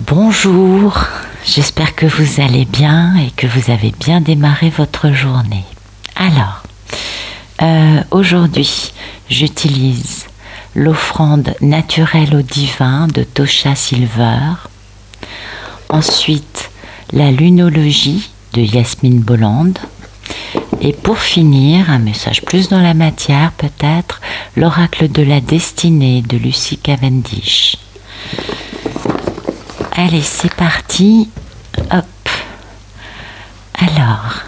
Bonjour, j'espère que vous allez bien et que vous avez bien démarré votre journée. Alors, aujourd'hui, j'utilise l'offrande naturelle au divin de Tosha Silver. Ensuite, la lunologie de Yasmine Bolland. Et pour finir, un message plus dans la matière peut-être, l'oracle de la destinée de Lucy Cavendish. Allez, c'est parti. Hop. Alors.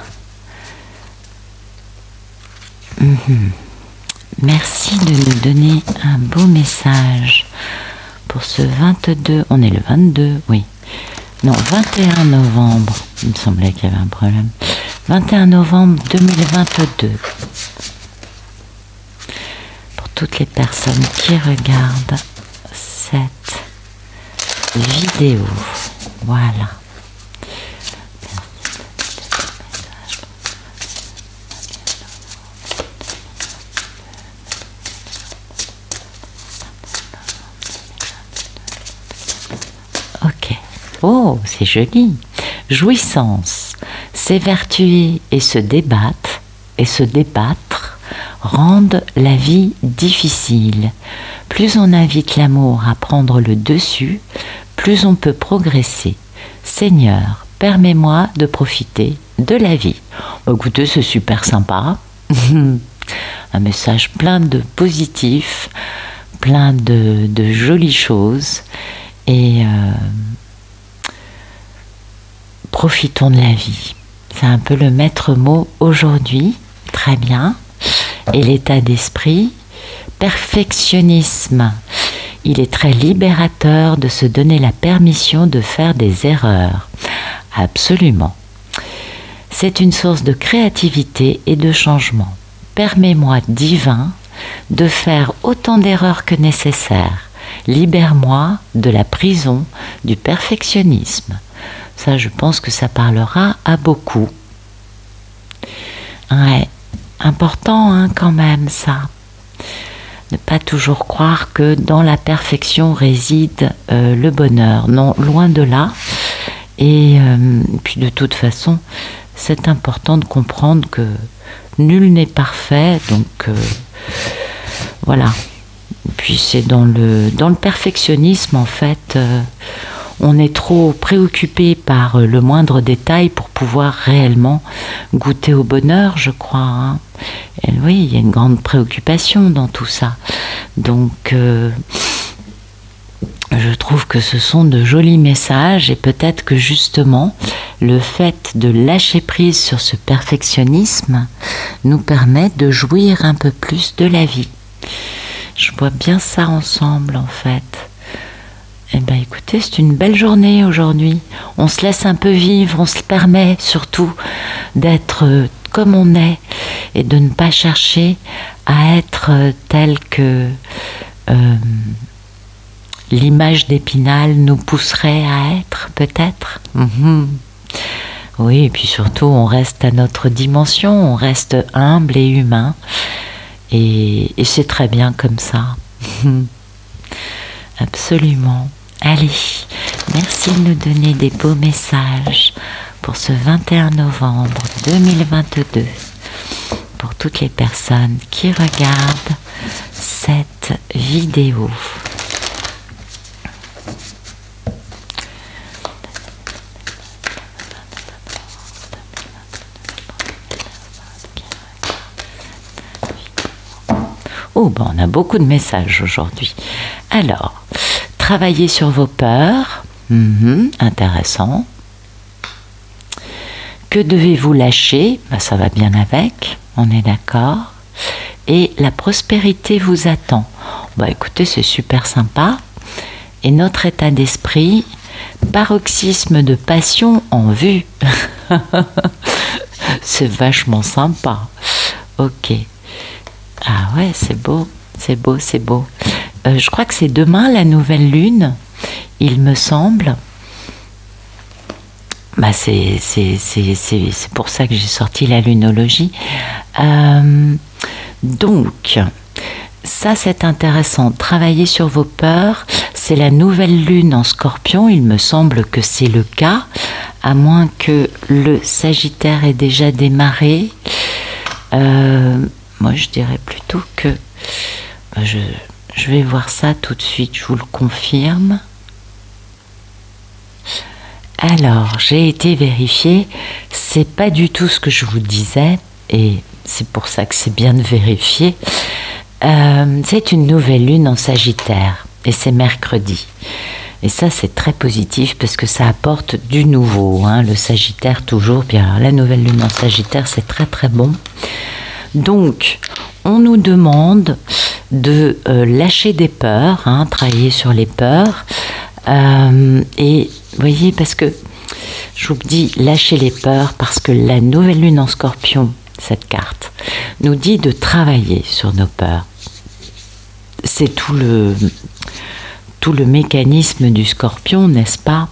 Merci de nous donner un beau message pour ce 22. On est le 22, oui. Non, 21 novembre. Il me semblait qu'il y avait un problème. 21 novembre 2022. Pour toutes les personnes qui regardent cette vidéo. Voilà. Ok. Oh, c'est joli. Jouissance, s'évertuer et se débattre rendent la vie difficile. Plus on invite l'amour à prendre le dessus, plus on peut progresser. Seigneur, permets-moi de profiter de la vie. Écoutez, c'est super sympa. Un message plein de positif, plein de jolies choses. Et profitons de la vie. C'est un peu le maître mot aujourd'hui. Très bien. Et l'état d'esprit, perfectionnisme. Il est très libérateur de se donner la permission de faire des erreurs. Absolument. C'est une source de créativité et de changement. Permets-moi, divin, de faire autant d'erreurs que nécessaire. Libère-moi de la prison du perfectionnisme. Ça, je pense que ça parlera à beaucoup. Ouais, important hein, quand même ça. Ne pas toujours croire que dans la perfection réside le bonheur. Non, loin de là. Et puis de toute façon, c'est important de comprendre que nul n'est parfait. Donc voilà. Puis c'est dans le perfectionnisme en fait. On est trop préoccupé par le moindre détail pour pouvoir réellement goûter au bonheur, je crois. Hein. Et oui, il y a une grande préoccupation dans tout ça. Donc, je trouve que ce sont de jolis messages et peut-être que justement, le fait de lâcher prise sur ce perfectionnisme nous permet de jouir un peu plus de la vie. Je vois bien ça ensemble, en fait. Eh bien écoutez, c'est une belle journée aujourd'hui. On se laisse un peu vivre, on se permet surtout d'être comme on est et de ne pas chercher à être tel que l'image d'Épinal nous pousserait à être, peut-être. Oui, et puis surtout, on reste à notre dimension, on reste humble et humain. Et c'est très bien comme ça. Absolument. Allez, merci de nous donner des beaux messages pour ce 21 novembre 2022. Pour toutes les personnes qui regardent cette vidéo. Oh, ben on a beaucoup de messages aujourd'hui. Alors, travaillez sur vos peurs. Intéressant. Que devez-vous lâcher? Ben, ça va bien avec, on est d'accord. Et la prospérité vous attend. Ben, écoutez, c'est super sympa. Et notre état d'esprit, paroxysme de passion en vue. C'est vachement sympa. Ok. Ah ouais, c'est beau, c'est beau, c'est beau. Je crois que c'est demain la nouvelle lune, il me semble. Bah c'est pour ça que j'ai sorti la lunologie. Donc, ça c'est intéressant. Travailler sur vos peurs, c'est la nouvelle lune en Scorpion, il me semble que c'est le cas, à moins que le Sagittaire ait déjà démarré. Moi je dirais plutôt que... je vais voir ça tout de suite, je vous le confirme. Alors, j'ai été vérifier, c'est pas du tout ce que je vous disais, et c'est pour ça que c'est bien de vérifier. C'est une nouvelle lune en Sagittaire, et c'est mercredi. Et ça, c'est très positif parce que ça apporte du nouveau, hein, le Sagittaire toujours. Bien, la nouvelle lune en Sagittaire, c'est très très bon. Donc, on nous demande de lâcher des peurs, hein, travailler sur les peurs. Et vous voyez, parce que je vous dis lâcher les peurs, parce que la nouvelle lune en Scorpion, cette carte, nous dit de travailler sur nos peurs. C'est tout le mécanisme du Scorpion, n'est-ce pas,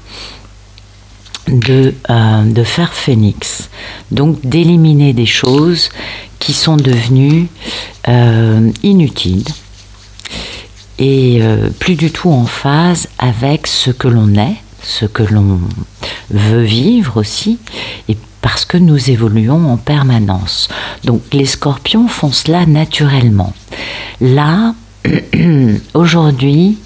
de faire phénix. Donc d'éliminer des choses qui sont devenues inutiles et plus du tout en phase avec ce que l'on est, ce que l'on veut vivre aussi, et parce que nous évoluons en permanence. Donc les Scorpions font cela naturellement. Là, aujourd'hui,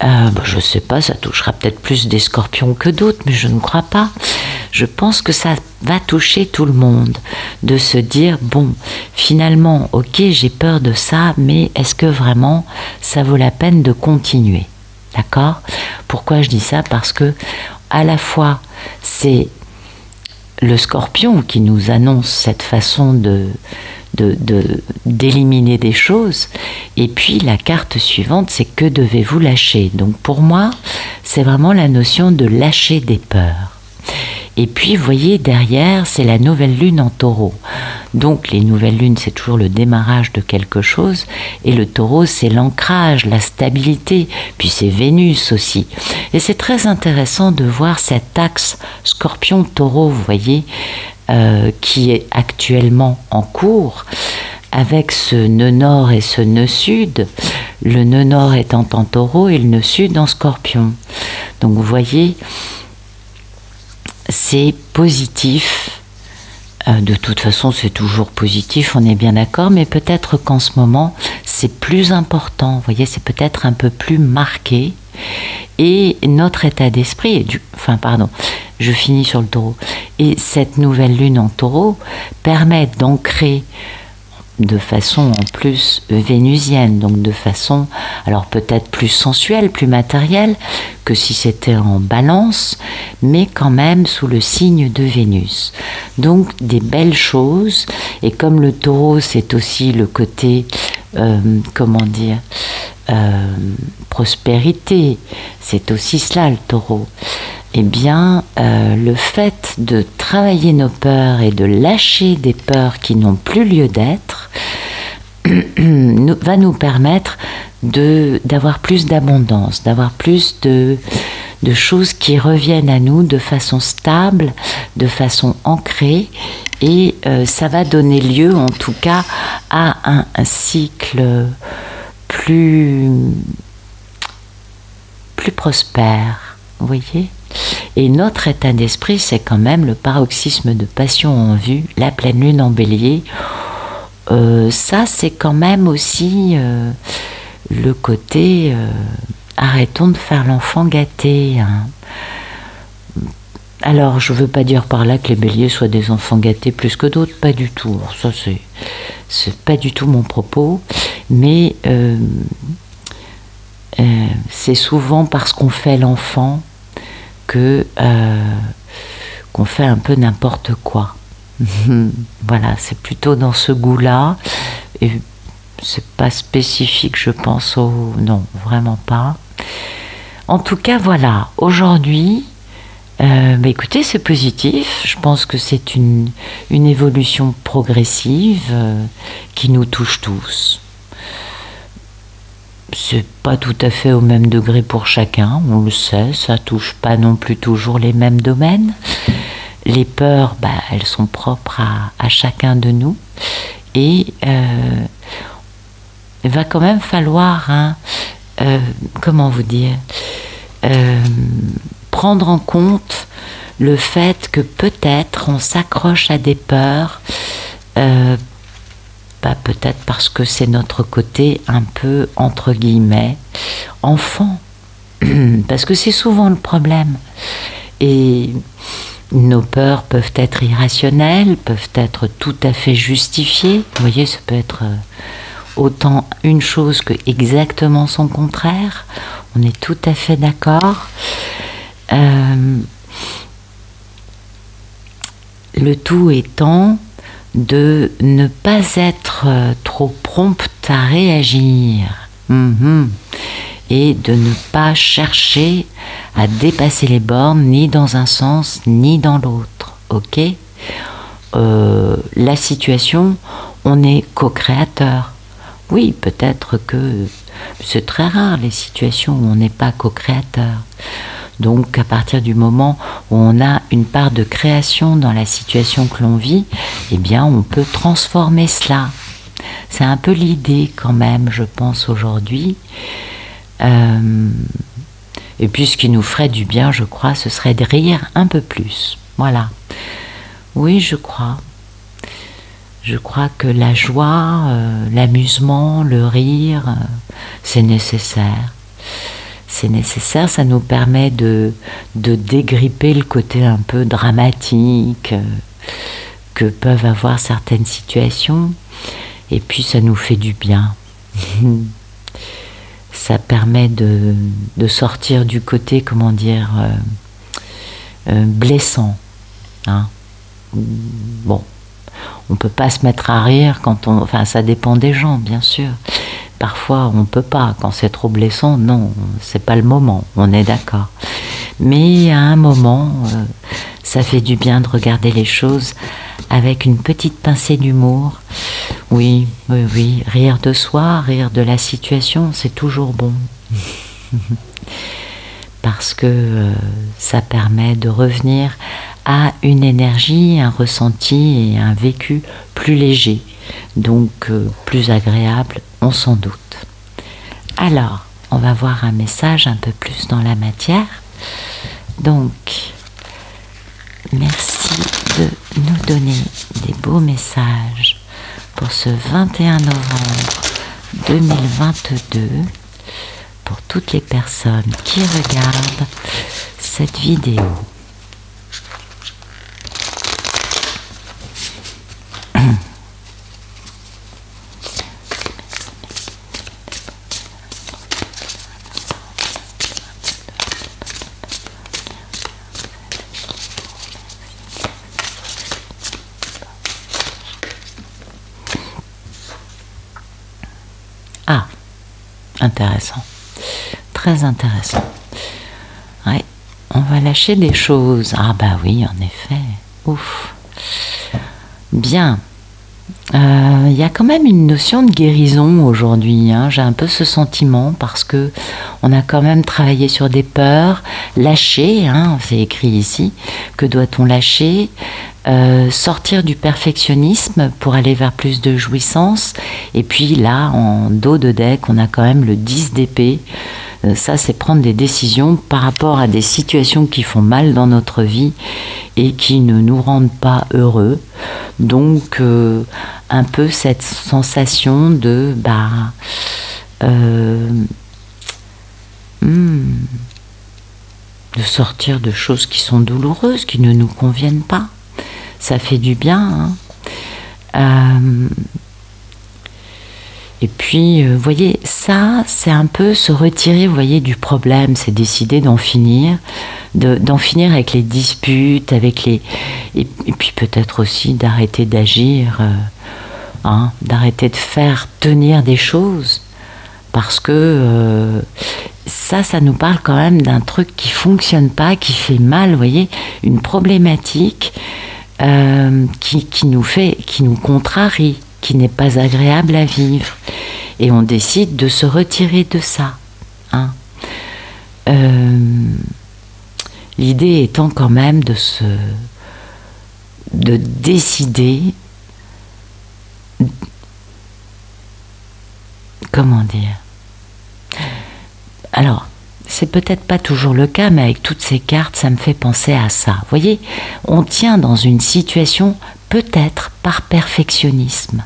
je ne sais pas, ça touchera peut-être plus des Scorpions que d'autres, mais je ne crois pas. Je pense que ça va toucher tout le monde, de se dire, bon, finalement, ok, j'ai peur de ça, mais est-ce que vraiment ça vaut la peine de continuer? D'accord? Pourquoi je dis ça? Parce que à la fois, c'est le Scorpion qui nous annonce cette façon d'éliminer des choses, et puis la carte suivante, c'est que devez-vous lâcher? Donc pour moi, c'est vraiment la notion de lâcher des peurs. Et puis, vous voyez, derrière, c'est la nouvelle lune en Taureau. Donc, les nouvelles lunes, c'est toujours le démarrage de quelque chose. Et le Taureau, c'est l'ancrage, la stabilité. Puis, c'est Vénus aussi. Et c'est très intéressant de voir cet axe Scorpion-Taureau, vous voyez, qui est actuellement en cours, avec ce nœud nord et ce nœud sud. Le nœud nord étant en Taureau et le nœud sud en Scorpion. Donc, vous voyez... c'est positif, de toute façon c'est toujours positif, on est bien d'accord, mais peut-être qu'en ce moment c'est plus important, vous voyez, c'est peut-être un peu plus marqué, et notre état d'esprit, je finis sur le Taureau, et cette nouvelle lune en Taureau permet d'ancrer de façon en plus vénusienne, donc de façon alors peut-être plus sensuelle, plus matérielle que si c'était en Balance, mais quand même sous le signe de Vénus. Donc des belles choses, et comme le Taureau c'est aussi le côté prospérité, c'est aussi cela le Taureau. Eh bien, le fait de travailler nos peurs et de lâcher des peurs qui n'ont plus lieu d'être va nous permettre d'avoir plus d'abondance, d'avoir plus de choses qui reviennent à nous de façon stable, de façon ancrée, et ça va donner lieu en tout cas à un cycle plus prospère, vous voyez. Et notre état d'esprit, c'est quand même le paroxysme de passion en vue, la pleine lune en Bélier. Ça, c'est quand même aussi le côté arrêtons de faire l'enfant gâté. Hein. Alors, je ne veux pas dire par là que les Béliers soient des enfants gâtés plus que d'autres, pas du tout. Alors, ça, c'est pas du tout mon propos, mais c'est souvent parce qu'on fait l'enfant qu'on fait un peu n'importe quoi. Voilà, c'est plutôt dans ce goût-là, et c'est pas spécifique, je pense, non, vraiment pas. En tout cas, voilà, aujourd'hui, écoutez, c'est positif, je pense que c'est une évolution progressive qui nous touche tous. C'est pas tout à fait au même degré pour chacun, on le sait, ça touche pas non plus toujours les mêmes domaines. Les peurs, elles sont propres à chacun de nous, et il va quand même falloir comment vous dire, prendre en compte le fait que peut-être on s'accroche à des peurs, peut-être parce que c'est notre côté un peu, entre guillemets, enfant, parce que c'est souvent le problème. Et nos peurs peuvent être irrationnelles, peuvent être tout à fait justifiées. Vous voyez, ça peut être autant une chose que exactement son contraire. On est tout à fait d'accord. Le tout étant de ne pas être trop prompte à réagir et de ne pas chercher à dépasser les bornes ni dans un sens ni dans l'autre. Ok ? La situation, on est co-créateur. Oui, peut-être que c'est très rare les situations où on n'est pas co-créateur. Donc à partir du moment où on a une part de création dans la situation que l'on vit, eh bien on peut transformer cela. C'est un peu l'idée quand même, je pense, aujourd'hui. Et puis ce qui nous ferait du bien, je crois, ce serait de rire un peu plus. Voilà. Oui, je crois. Je crois que la joie, l'amusement, le rire, c'est nécessaire. C'est nécessaire, ça nous permet de dégripper le côté un peu dramatique que peuvent avoir certaines situations. Et puis ça nous fait du bien. Ça permet de sortir du côté, comment dire, blessant. Hein. Bon, on peut pas se mettre à rire quand on... Enfin, ça dépend des gens, bien sûr. Parfois, on peut pas. Quand c'est trop blessant, non, c'est pas le moment, on est d'accord. Mais à un moment, ça fait du bien de regarder les choses avec une petite pincée d'humour. Oui, oui, oui, rire de soi, rire de la situation, c'est toujours bon. Parce que ça permet de revenir à une énergie, un ressenti et un vécu plus léger. Donc plus agréable, on s'en doute. Alors, on va voir un message un peu plus dans la matière. Donc, merci de nous donner des beaux messages pour ce 21 novembre 2022, pour toutes les personnes qui regardent cette vidéo. Ah, intéressant, très intéressant. Ouais, on va lâcher des choses. Ah bah oui, en effet. Ouf. Bien. Il y a quand même une notion de guérison aujourd'hui. Hein. J'ai un peu ce sentiment parce que on a quand même travaillé sur des peurs, lâcher. Hein, c'est écrit ici. Que doit-on lâcher? Sortir du perfectionnisme pour aller vers plus de jouissance. Et puis là, en dos de deck, on a quand même le 10 d'épée. Ça, c'est prendre des décisions par rapport à des situations qui font mal dans notre vie et qui ne nous rendent pas heureux. Donc, un peu cette sensation de sortir de choses qui sont douloureuses, qui ne nous conviennent pas. Ça fait du bien. Hein. Et puis, vous voyez, ça, c'est un peu se retirer, vous voyez, du problème. C'est décider d'en finir, d'en finir avec les disputes, avec les... Et puis peut-être aussi d'arrêter d'agir, d'arrêter de faire tenir des choses. Parce que ça nous parle quand même d'un truc qui fonctionne pas, qui fait mal, vous voyez, une problématique qui nous contrarie, qui n'est pas agréable à vivre. Et on décide de se retirer de ça. Hein. L'idée étant quand même de décider, comment dire, alors, c'est peut-être pas toujours le cas, mais avec toutes ces cartes, ça me fait penser à ça. Vous voyez, on tient dans une situation peut-être par perfectionnisme.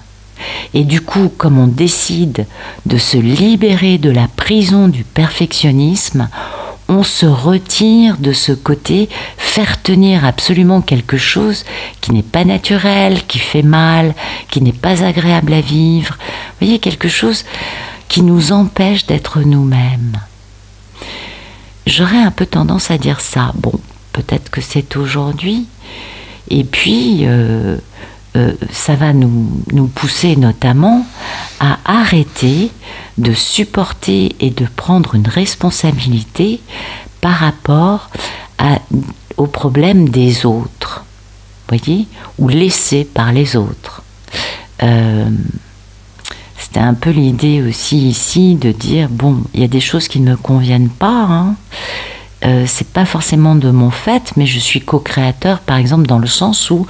Et du coup, comme on décide de se libérer de la prison du perfectionnisme, on se retire de ce côté, faire tenir absolument quelque chose qui n'est pas naturel, qui fait mal, qui n'est pas agréable à vivre. Vous voyez, quelque chose qui nous empêche d'être nous-mêmes. J'aurais un peu tendance à dire ça. Bon, peut-être que c'est aujourd'hui. Et puis, ça va nous pousser notamment à arrêter de supporter et de prendre une responsabilité par rapport aux problèmes des autres, voyez, ou laissés par les autres. C'était un peu l'idée aussi ici de dire, bon, il y a des choses qui ne me conviennent pas, hein. C'est pas forcément de mon fait, mais je suis co-créateur, par exemple, dans le sens où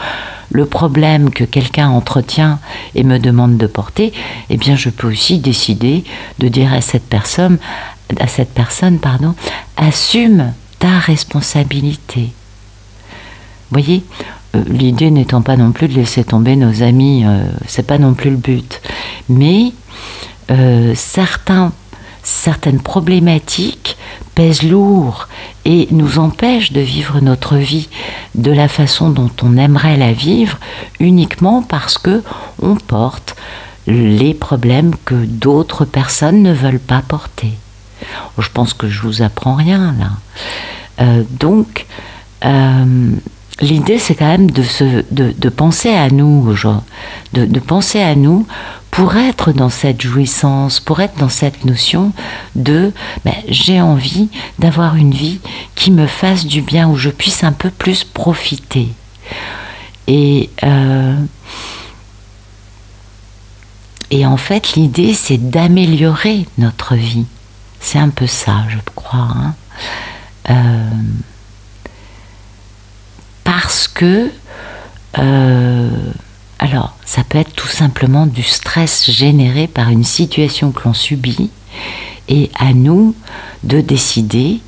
le problème que quelqu'un entretient et me demande de porter, eh bien, je peux aussi décider de dire à cette personne, assume ta responsabilité. Vous voyez, l'idée n'étant pas non plus de laisser tomber nos amis, c'est pas non plus le but. Mais certaines problématiques pèsent lourd et nous empêchent de vivre notre vie de la façon dont on aimerait la vivre, uniquement parce que on porte les problèmes que d'autres personnes ne veulent pas porter. Je pense que je vous apprends rien là. Donc l'idée, c'est quand même de penser à nous, de penser à nous pour être dans cette jouissance, pour être dans cette notion de j'ai envie d'avoir une vie qui me fasse du bien, où je puisse un peu plus profiter. Et en fait, l'idée, c'est d'améliorer notre vie. C'est un peu ça, je crois. Hein. Parce que, alors, ça peut être tout simplement du stress généré par une situation que l'on subit, et à nous de décider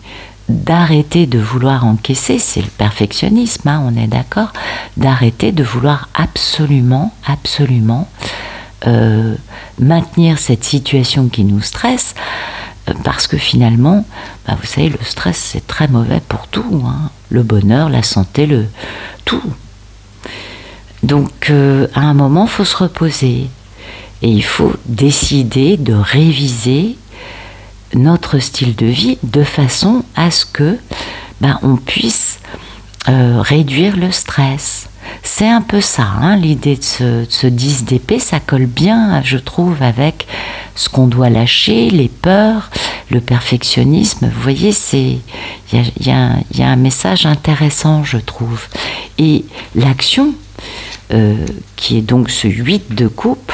d'arrêter de vouloir encaisser, c'est le perfectionnisme, hein, on est d'accord, d'arrêter de vouloir absolument maintenir cette situation qui nous stresse, parce que finalement, vous savez, le stress, c'est très mauvais pour tout, hein. Le bonheur, la santé, tout. Donc, à un moment, il faut se reposer. Et il faut décider de réviser notre style de vie de façon à ce que on puisse réduire le stress. C'est un peu ça, hein, l'idée de ce 10 d'épée, ça colle bien, je trouve, avec ce qu'on doit lâcher, les peurs, le perfectionnisme. Vous voyez, il y a un message intéressant, je trouve. Et l'action, qui est donc ce 8 de coupe,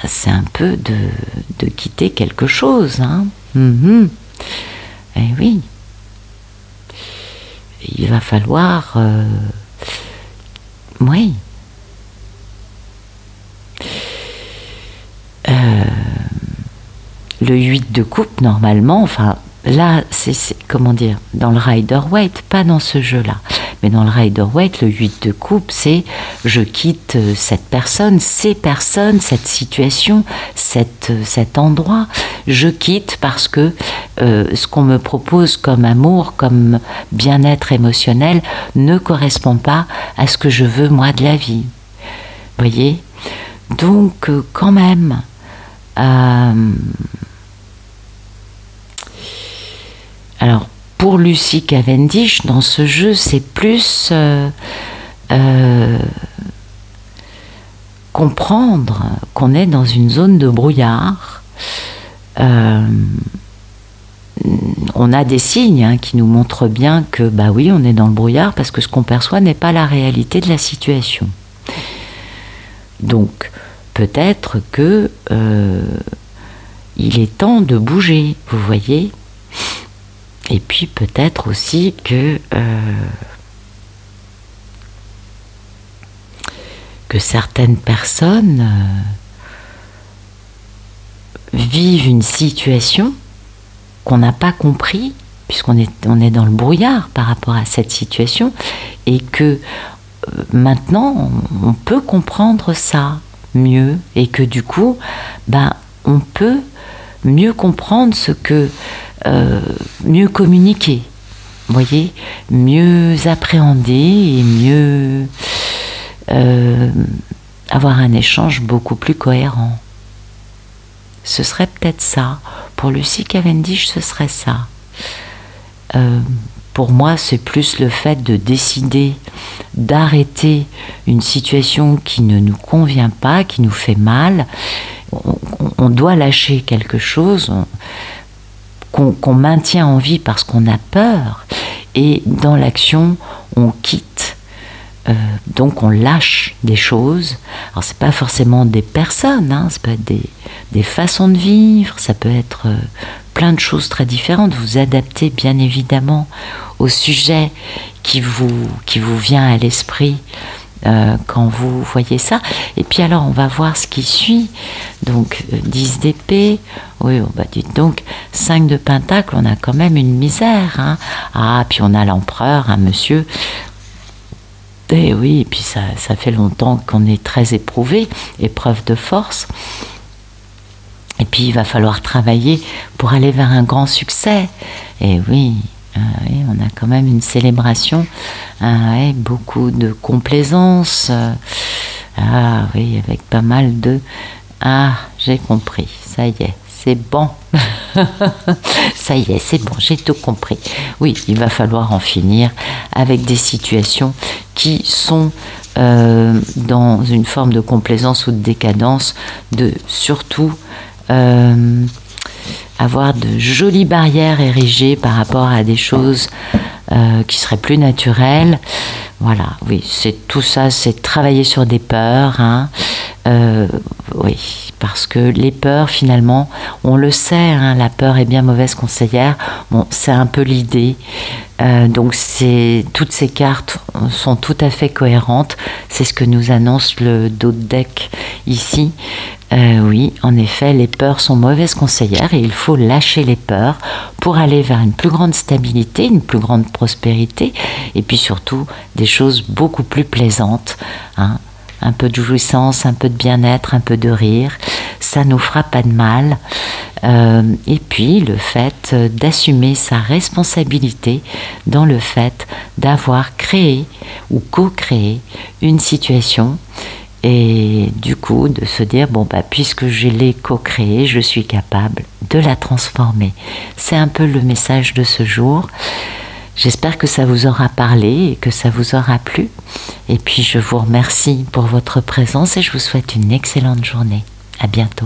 c'est un peu de quitter quelque chose. Hein. Eh oui. Il va falloir... oui. Le 8 de coupe, normalement, enfin, là, c'est comment dire, dans le Rider-Waite, pas dans ce jeu-là, mais dans le Rider-Waite, le 8 de coupe, c'est je quitte cette personne, ces personnes, cette situation, cet endroit, je quitte parce que ce qu'on me propose comme amour, comme bien-être émotionnel, ne correspond pas à ce que je veux, moi, de la vie. Vous voyez ? Donc, quand même... alors, pour Lucy Cavendish, dans ce jeu, c'est plus comprendre qu'on est dans une zone de brouillard. On a des signes qui nous montrent bien que, oui, on est dans le brouillard parce que ce qu'on perçoit n'est pas la réalité de la situation. Donc, peut-être que il est temps de bouger, vous voyez. Et puis peut-être aussi que certaines personnes vivent une situation qu'on n'a pas compris, puisqu'on est dans le brouillard par rapport à cette situation, et que maintenant on peut comprendre ça mieux, et que du coup, on peut mieux comprendre ce que, mieux communiquer, vous voyez, mieux appréhender et mieux avoir un échange beaucoup plus cohérent. Ce serait peut-être ça. Pour Lucie Cavendish, ce serait ça. Pour moi, c'est plus le fait de décider d'arrêter une situation qui ne nous convient pas, qui nous fait mal. On doit lâcher quelque chose qu'on maintient en vie parce qu'on a peur. Et dans l'action, on quitte. Donc on lâche des choses. Alors c'est pas forcément des personnes, hein, ça peut être des façons de vivre, ça peut être plein de choses très différentes. Vous adaptez bien évidemment au sujet qui vous vient à l'esprit quand vous voyez ça. Et puis alors on va voir ce qui suit. Donc 10 d'épée, oui, dites donc 5 de pentacle, on a quand même une misère, hein. Ah, puis on a l'empereur, un monsieur. Et oui, et puis ça fait longtemps qu'on est très éprouvé, épreuve de force. Et puis il va falloir travailler pour aller vers un grand succès. Et oui, on a quand même une célébration, beaucoup de complaisance. Ah oui, avec pas mal de... Ah, j'ai compris, ça y est, c'est bon. Ça y est, c'est bon, j'ai tout compris. Oui, il va falloir en finir avec des situations qui sont dans une forme de complaisance ou de décadence, de surtout avoir de jolies barrières érigées par rapport à des choses qui seraient plus naturelles. Voilà, oui, c'est tout ça, c'est travailler sur des peurs, hein. Oui, parce que les peurs, finalement, on le sait, hein, la peur est bien mauvaise conseillère. Bon, c'est un peu l'idée. Donc, toutes ces cartes sont tout à fait cohérentes. C'est ce que nous annonce le dos de deck ici. Oui, en effet, les peurs sont mauvaises conseillères et il faut lâcher les peurs pour aller vers une plus grande stabilité, une plus grande prospérité et puis surtout des choses beaucoup plus plaisantes, hein. Un peu de jouissance, un peu de bien-être, un peu de rire, ça nous fera pas de mal. Et puis le fait d'assumer sa responsabilité dans le fait d'avoir créé ou co-créé une situation et du coup de se dire puisque je l'ai co-créée, je suis capable de la transformer. C'est un peu le message de ce jour. J'espère que ça vous aura parlé et que ça vous aura plu. Et puis je vous remercie pour votre présence et je vous souhaite une excellente journée. À bientôt.